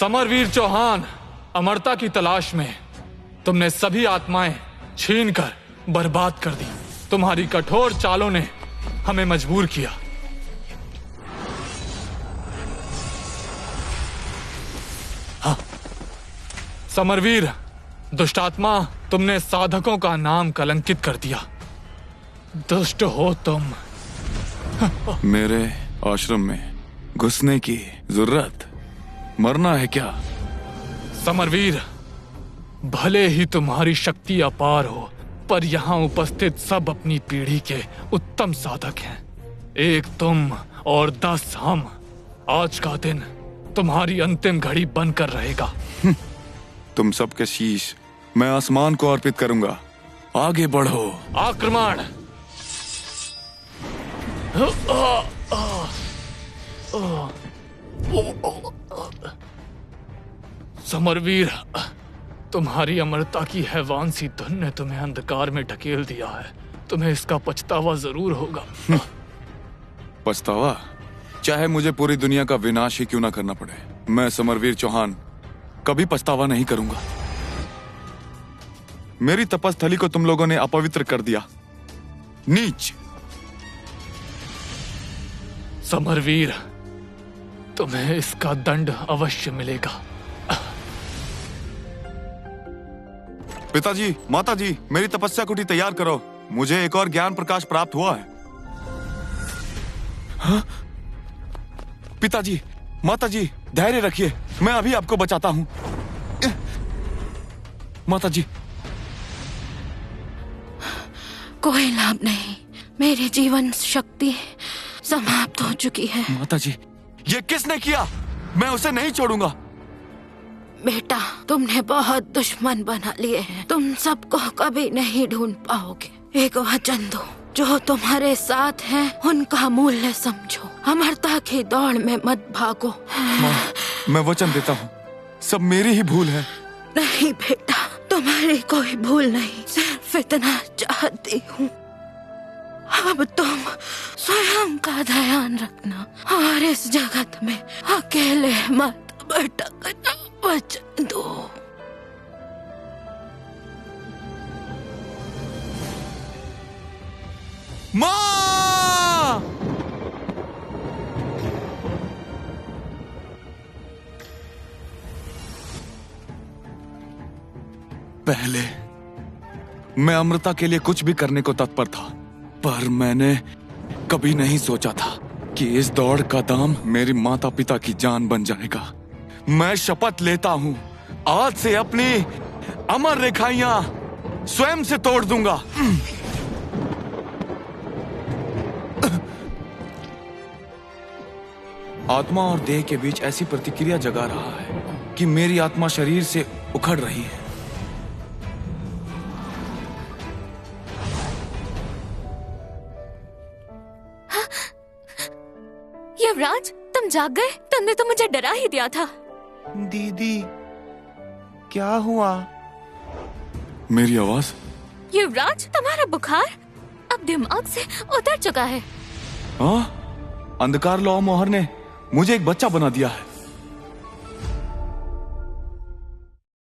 समरवीर चौहान, अमरता की तलाश में तुमने सभी आत्माएं छीनकर बर्बाद कर दी। तुम्हारी कठोर चालों ने हमें मजबूर किया। हाँ, समरवीर दुष्टात्मा, तुमने साधकों का नाम कलंकित कर दिया। दुष्ट हो तुम। मेरे आश्रम में घुसने की जरूरत, मरना है क्या? समरवीर, भले ही तुम्हारी शक्ति अपार हो, पर यहाँ उपस्थित सब अपनी पीढ़ी के उत्तम साधक हैं। एक तुम और 10 हम। आज का दिन तुम्हारी अंतिम घड़ी बनकर रहेगा। तुम सबके शीश मैं आसमान को अर्पित करूंगा। आगे बढ़ो। आक्रमण। समरवीर, तुम्हारी अमरता की हैवान सी धुन ने तुम्हें अंधकार में ढकेल दिया है। तुम्हें इसका पछतावा जरूर होगा। पछतावा? चाहे मुझे पूरी दुनिया का विनाश ही क्यों ना करना पड़े, मैं समरवीर चौहान कभी पछतावा नहीं करूंगा। मेरी तपस्थली को तुम लोगों ने अपवित्र कर दिया। नीच। समरवीर, तुम्हें इसका दंड अवश्य मिलेगा। पिताजी, माताजी, मेरी तपस्या कुटी तैयार करो। मुझे एक और ज्ञान प्रकाश प्राप्त हुआ है। हाँ? पिताजी, माताजी, धैर्य रखिए, मैं अभी आपको बचाता हूं। माताजी। कोई लाभ नहीं, मेरी जीवन शक्ति समाप्त हो चुकी है। माताजी, ये किसने किया? मैं उसे नहीं छोड़ूंगा। बेटा, तुमने बहुत दुश्मन बना लिए हैं। तुम सबको कभी नहीं ढूंढ पाओगे। एक वचन दो, जो तुम्हारे साथ हैं उनका मूल्य समझो। अमरता की दौड़ में मत भागो। माँ, मैं वचन देता हूँ, सब मेरी ही भूल है। नहीं बेटा, तुम्हारी कोई भूल नहीं, सिर्फ इतना चाहती हूँ, अब तुम स्वयं का ध्यान रखना और इस जगत में अकेले मत भटकना। वचन दो। माँ! पहले मैं अमृता के लिए कुछ भी करने को तत्पर था, पर मैंने कभी नहीं सोचा था कि इस दौड़ का दाम मेरी माता पिता की जान बन जाएगा। मैं शपथ लेता हूं, आज से अपनी अमर रेखाइयां स्वयं से तोड़ दूंगा। आत्मा और देह के बीच ऐसी प्रतिक्रिया जगा रहा है कि मेरी आत्मा शरीर से उखड़ रही है। युवराज, तुम जाग गए? तुमने तो मुझे डरा ही दिया था। दीदी, क्या हुआ? मेरी आवाज? युवराज, तुम्हारा बुखार अब दिमाग से उतर चुका है। हाँ? अंधकार लौ मोहर ने मुझे एक बच्चा बना दिया है।